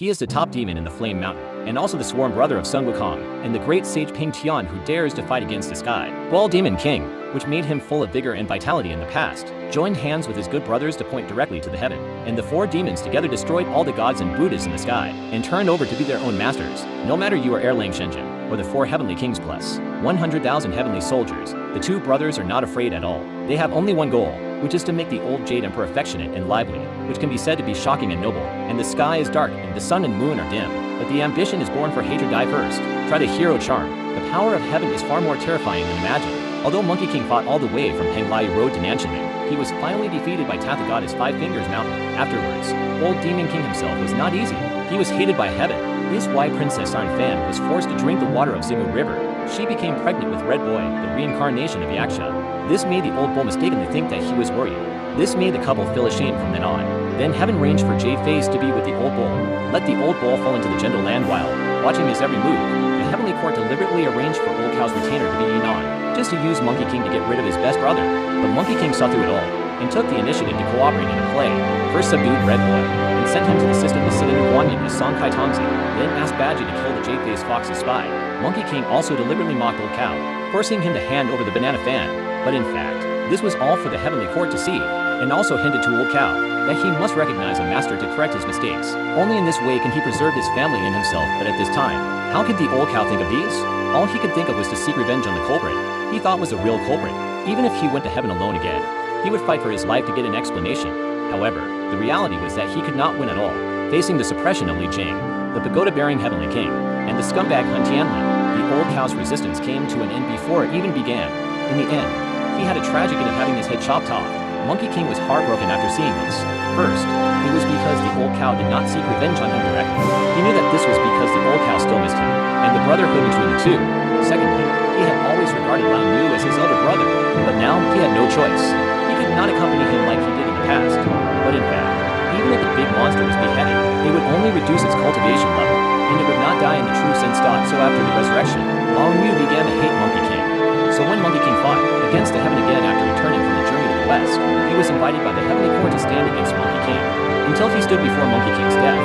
He is the top demon in the Flame Mountain, and also the sworn brother of Sun Wukong, and the great sage Ping Tian who dares to fight against the sky. Ball Demon King, which made him full of vigor and vitality in the past, joined hands with his good brothers to point directly to the heaven, and the four demons together destroyed all the gods and Buddhas in the sky, and turned over to be their own masters. No matter you are Erlang Shenzhen, or the four heavenly kings plus 100,000 heavenly soldiers, the two brothers are not afraid at all. They have only one goal, which is to make the old Jade Emperor affectionate and lively, which can be said to be shocking and noble, and the sky is dark and the sun and moon are dim. But the ambition is born for hatred die first. Try the hero charm. The power of heaven is far more terrifying than imagined. Although Monkey King fought all the way from Penglai Road to Nanshanling, he was finally defeated by Tathagata's Five Fingers Mountain. Afterwards, old Demon King himself was not easy. He was hated by heaven. His wife Princess An Fan was forced to drink the water of Zimu River. She became pregnant with Red Boy, the reincarnation of Yaksha. This made the old bull mistakenly think that he was worried. This made the couple feel ashamed from then on. Then heaven arranged for Jade Face to be with the old bull. Let the old bull fall into the gentle land while watching his every move. The heavenly court deliberately arranged for old cow's retainer to be Yinon, just to use Monkey King to get rid of his best brother. But Monkey King saw through it all, and took the initiative to cooperate in a play. First subdued Red Boy, and sent him to the system to sit in Guanyin as Song Kai Tongzi, then asked Badgie to kill the Jade-Faced Fox's spy. Monkey King also deliberately mocked old cow, forcing him to hand over the banana fan. But in fact, this was all for the heavenly court to see, and also hinted to old cow that he must recognize a master to correct his mistakes. Only in this way can he preserve his family and himself, but at this time, how could the old cow think of these? All he could think of was to seek revenge on the culprit he thought was the real culprit. Even if he went to heaven alone again, he would fight for his life to get an explanation. However, the reality was that he could not win at all. Facing the suppression of Li Jing, the pagoda-bearing heavenly king, and the scumbag Hun Tianlin, the old cow's resistance came to an end before it even began. In the end, he had a tragic end of having his head chopped off. Monkey King was heartbroken after seeing this. First, it was because the old cow did not seek revenge on him directly. He knew that this was because the old cow still missed him, and the brotherhood between the two. Secondly, he had always regarded Lao Nu as his elder brother, but now he had no choice. He could not accompany him like he did in the past. But in fact, even if the big monster was beheaded, it would only reduce its cultivation level, and it would not die in the true sense. So after the resurrection, Lao Nu began to hate Monkey King. So when Monkey King fought against the heaven again after returning from the journey to the west, he was invited by the heavenly court to stand against Monkey King, until he stood before Monkey King's death.